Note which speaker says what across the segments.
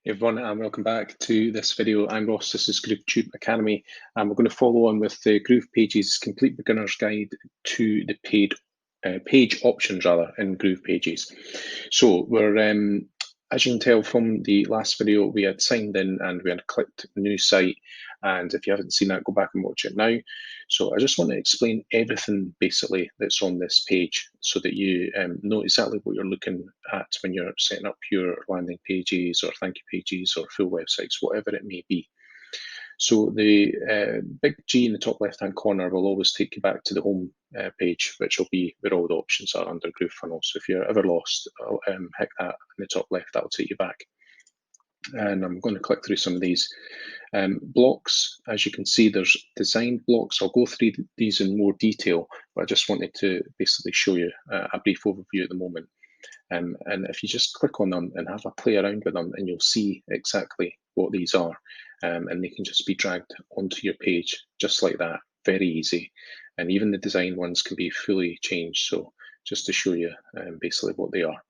Speaker 1: Hey everyone, and welcome back to this video. I'm Ross, this is GrooveTube Academy, and we're going to follow on with the GroovePages Complete Beginner's Guide to the page options in GroovePages. So as you can tell from the last video, we had signed in and we had clicked new site. And if you haven't seen that, go back and watch it now. So I just want to explain everything basically that's on this page so that you know exactly what you're looking at when you're setting up your landing pages or thank you pages or full websites, whatever it may be. So the big G in the top left-hand corner will always take you back to the home page, which will be where all the options are under GrooveFunnels. So if you're ever lost, hit that in the top left, that'll take you back. And I'm going to click through some of these. Blocks, as you can see, there's design blocks. I'll go through these in more detail, but I just wanted to basically show you a brief overview at the moment. And if you just click on them and have a play around with them, and you'll see exactly what these are. And they can just be dragged onto your page just like that, very easy. And even the design ones can be fully changed. So just to show you basically what they are.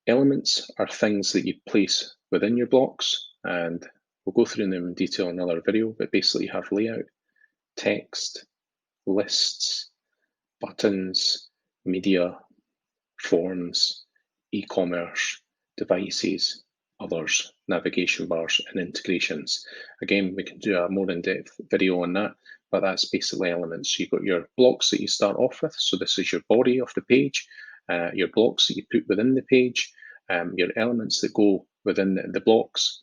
Speaker 1: Elements are things that you place within your blocks, and we'll go through them in detail in another video, but basically you have layout, text, lists, buttons, media, forms, e-commerce, devices, others, navigation bars, and integrations. Again, we can do a more in-depth video on that, but that's basically elements. You've got your blocks that you start off with. So this is your body of the page, your blocks that you put within the page, your elements that go within the blocks,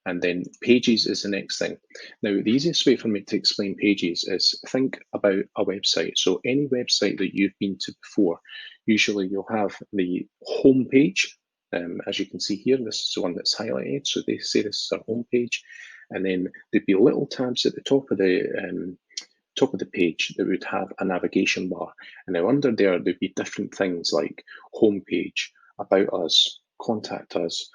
Speaker 1: and then pages is the next thing. Now, the easiest way for me to explain pages is think about a website. So any website that you've been to before, usually you'll have the home page. As you can see here, this is the one that's highlighted. So they say this is our home page. And then there'd be little tabs at the top of the page that would have a navigation bar. And now under there, there'd be different things like home page, about us, contact us,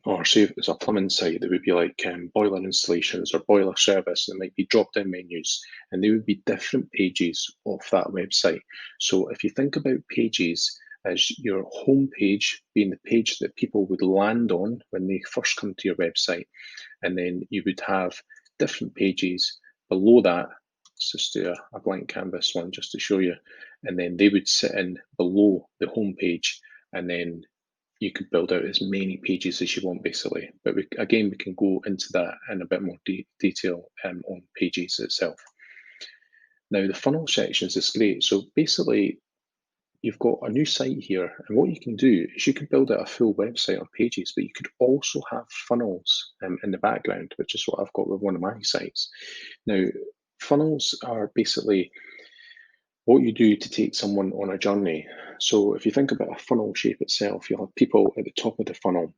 Speaker 1: or say if it's a plumbing site, there would be like boiler installations or boiler service. There might be drop-down menus, and they would be different pages of that website. So if you think about pages as your home page being the page that people would land on when they first come to your website, and then you would have different pages below that. Let's just do a blank canvas one just to show you, and then they would sit in below the home page, and then you could build out as many pages as you want basically. But we can go into that in a bit more detail on pages itself. Now the funnel sections is great. So basically you've got a new site here, and what you can do is you can build out a full website of pages, but you could also have funnels in the background, which is what I've got with one of my sites. Now funnels are basically what you do to take someone on a journey. So if you think about a funnel shape itself, you'll have people at the top of the funnel.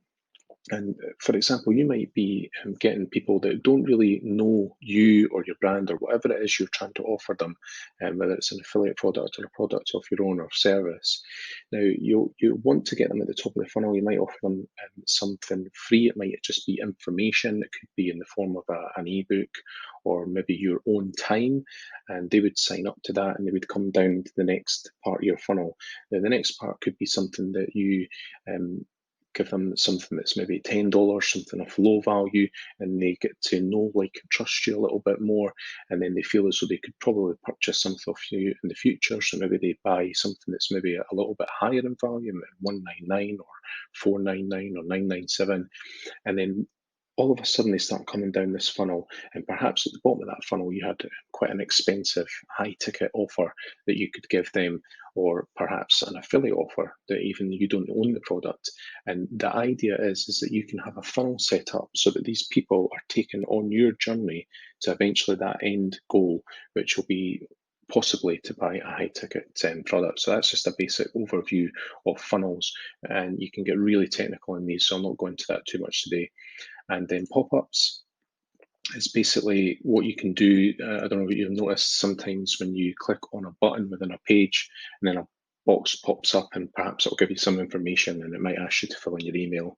Speaker 1: And for example, you might be getting people that don't really know you or your brand or whatever it is you're trying to offer them, whether it's an affiliate product or a product of your own or service. Now, you want to get them at the top of the funnel. You might offer them something free. It might just be information. It could be in the form of an ebook or maybe your own time, and they would sign up to that and they would come down to the next part of your funnel. Now, the next part could be something that you give them something that's maybe $10, something of low value, and they get to know, like, and trust you a little bit more, and then they feel as though they could probably purchase something off you in the future. So maybe they buy something that's maybe a little bit higher in value, $199 or $499 or $997, and then all of a sudden they start coming down this funnel, and perhaps at the bottom of that funnel you had quite an expensive high ticket offer that you could give them, or perhaps an affiliate offer that even you don't own the product. And the idea is that you can have a funnel set up so that these people are taken on your journey to eventually that end goal, which will be possibly to buy a high ticket product. So that's just a basic overview of funnels, and you can get really technical in these, so I'm not going to that too much today. And then pop-ups is basically what you can do. I don't know if you've noticed sometimes when you click on a button within a page and then a box pops up and perhaps it'll give you some information and it might ask you to fill in your email,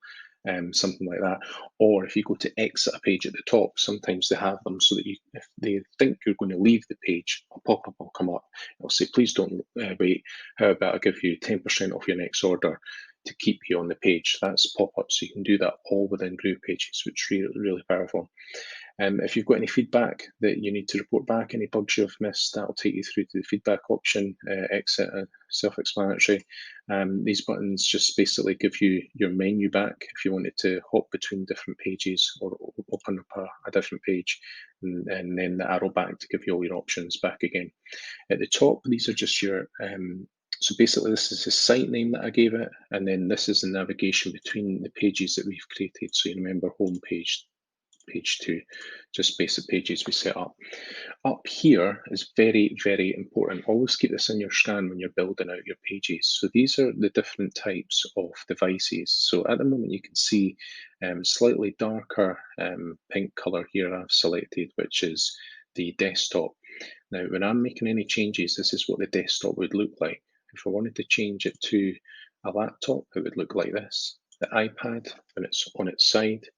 Speaker 1: something like that. Or if you go to exit a page at the top, sometimes they have them so that if they think you're going to leave the page, a pop-up will come up. It'll say, please don't wait. How about I give you 10% off your next order? to keep you on the page. That's pop-up, so you can do that all within GroovePages, which is really, really powerful. If you've got any feedback that you need to report back, any bugs you've missed, that'll take you through to the feedback option, exit, self-explanatory. These buttons just basically give you your menu back if you wanted to hop between different pages or open up a different page, and then the arrow back to give you all your options back again. At the top, these are just your, so basically this is the site name that I gave it, and then this is the navigation between the pages that we've created. So you remember home page, page 2, just basic pages we set up. Up here is very, very important. Always keep this in your scan when you're building out your pages. So these are the different types of devices. So at the moment you can see slightly darker pink color here I've selected, which is the desktop. Now, when I'm making any changes, this is what the desktop would look like. If I wanted to change it to a laptop, it would look like this. The iPad, when it's on its side,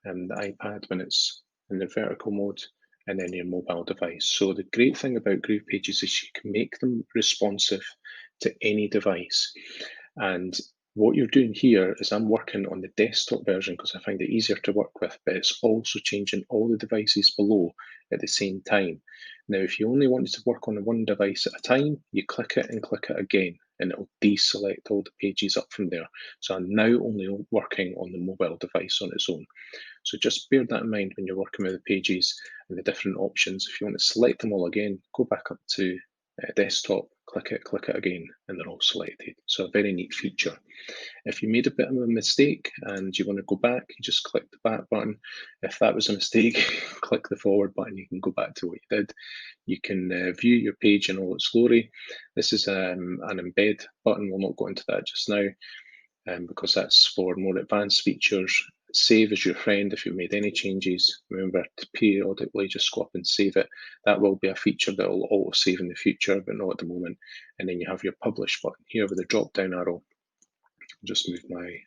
Speaker 1: and the iPad when it's in the vertical mode, and then your mobile device. So the great thing about GroovePages is you can make them responsive to any device. And what you're doing here is I'm working on the desktop version because I find it easier to work with, but it's also changing all the devices below at the same time. Now, if you only wanted to work on one device at a time, you click it and click it again, and it'll deselect all the pages up from there. So I'm now only working on the mobile device on its own. So just bear that in mind when you're working with the pages and the different options. If you want to select them all again, go back up to desktop, click it again, and they're all selected. So a very neat feature. If you made a bit of a mistake and you want to go back, you just click the back button. If that was a mistake, click the forward button. You can go back to what you did. You can view your page in all its glory. This is an embed button. We'll not go into that just now because that's for more advanced features. Save as your friend if you've made any changes. Remember to periodically just go up and save it. That will be a feature that will auto save in the future, but not at the moment. And then you have your publish button here with a drop down arrow. I'll just move my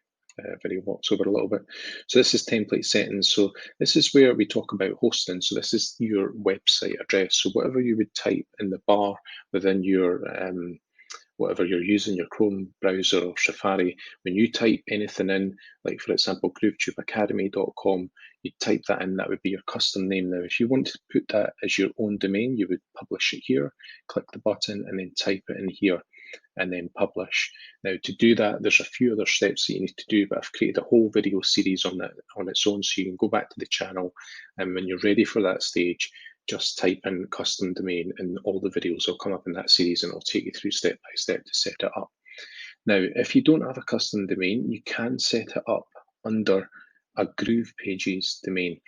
Speaker 1: video box over a little bit. So this is template settings. So this is where we talk about hosting. So this is your website address. So whatever you would type in the bar within your whatever you're using, your Chrome browser or Safari, when you type anything in, like for example, groovetubeacademy.com, you type that in, that would be your custom name. Now, if you want to put that as your own domain, you would publish it here, click the button and then type it in here and then publish. Now, to do that, there's a few other steps that you need to do, but I've created a whole video series on that on its own, so you can go back to the channel, and when you're ready for that stage, just type in custom domain and all the videos will come up in that series and it'll take you through step by step to set it up. Now, if you don't have a custom domain, you can set it up under a GroovePages domain.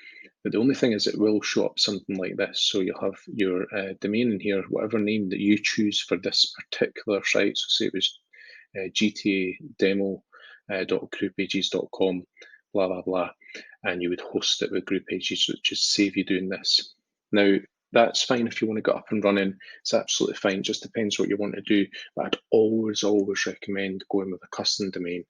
Speaker 1: But the only thing is it will show up something like this. So you'll have your domain in here, whatever name that you choose for this particular site. So say it was gtademo.groovepages.com, blah, blah, blah. And you would host it with GroovePages, which is save you doing this. Now, that's fine if you want to get up and running. It's absolutely fine. Just depends what you want to do. But I'd always recommend going with a custom domain,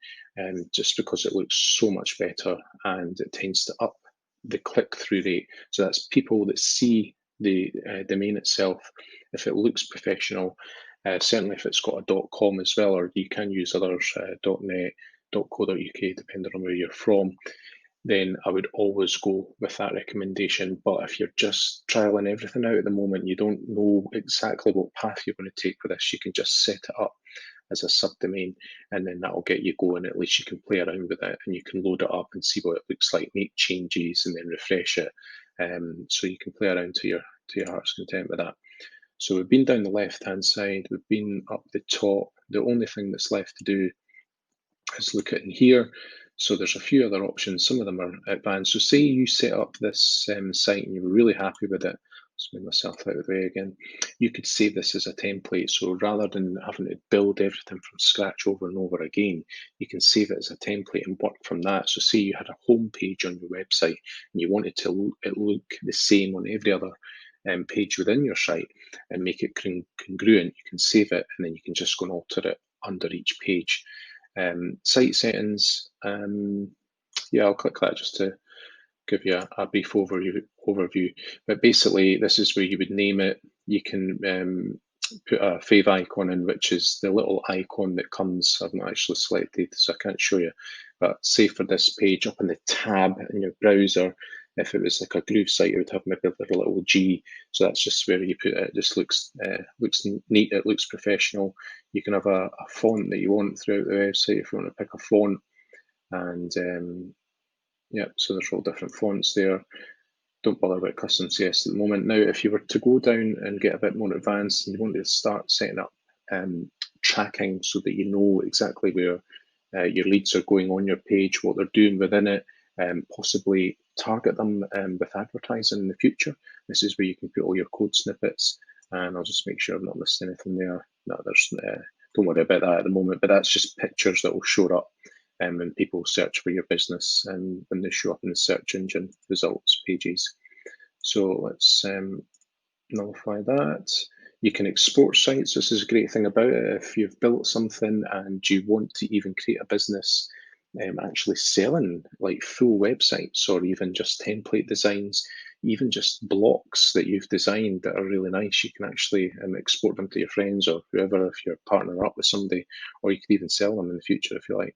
Speaker 1: just because it looks so much better and it tends to up the click-through rate. So that's people that see the domain itself. If it looks professional, certainly if it's got a .com as well, or you can use others, .net, .co.uk, depending on where you're from, then I would always go with that recommendation. But if you're just trialing everything out at the moment, you don't know exactly what path you're going to take with this, you can just set it up as a subdomain, and then that'll get you going. At least you can play around with it and you can load it up and see what it looks like, make changes and then refresh it. So you can play around to your heart's content with that. So we've been down the left-hand side, we've been up the top. The only thing that's left to do is look at in here. So there's a few other options. Some of them are advanced. So say you set up this site and you were really happy with it. Let's move myself out of the way again. You could save this as a template. So rather than having to build everything from scratch over and over again, you can save it as a template and work from that. So say you had a home page on your website and you wanted to look the same on every other page within your site and make it congruent, you can save it and then you can just go and alter it under each page. Site settings, yeah, I'll click that just to give you a brief overview. But basically, this is where you would name it. You can put a fave icon in, which is the little icon that comes. I've not actually selected, so I can't show you. But say for this page, up in the tab in your browser, if it was like a Groove site, it would have maybe a little G. So that's just where you put it. It just looks neat. It looks professional. You can have a font that you want throughout the website if you want to pick a font. And yeah, so there's all different fonts there. Don't bother about custom CS at the moment. Now, if you were to go down and get a bit more advanced and you want to start setting up tracking so that you know exactly where your leads are going on your page, what they're doing within it, possibly target them with advertising in the future. This is where you can put all your code snippets, and I'll just make sure I've not missed anything there. No, there's don't worry about that at the moment, but that's just pictures that will show up when people search for your business and when they show up in the search engine results pages. So let's nullify that. You can export sites. This is a great thing about it. If you've built something and you want to even create a business actually selling like full websites or even just template designs, even just blocks that you've designed that are really nice, you can actually export them to your friends or whoever if you're partnering up with somebody, or you could even sell them in the future if you like.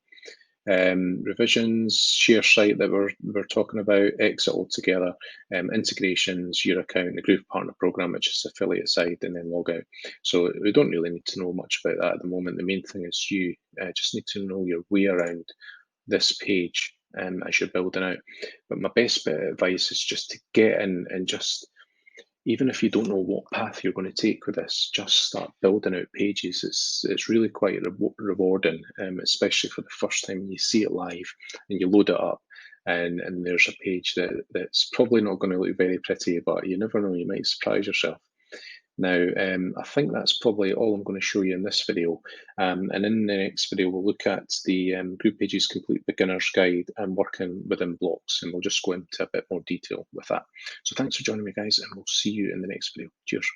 Speaker 1: Revisions, share site that we're talking about, exit altogether, integrations, your account, the Groove Partner Program, which is affiliate side, and then log out. So we don't really need to know much about that at the moment. The main thing is you just need to know your way around this page as you're building out. But my best bit of advice is just to get in and just, even if you don't know what path you're going to take with this, just start building out pages. It's really quite rewarding, especially for the first time you see it live and you load it up, and there's a page that's probably not going to look very pretty, but you never know, you might surprise yourself. Now, I think that's probably all I'm going to show you in this video. And in the next video, we'll look at the GroovePages Complete Beginner's Guide and working within blocks, and we'll just go into a bit more detail with that. So thanks for joining me, guys, and we'll see you in the next video. Cheers.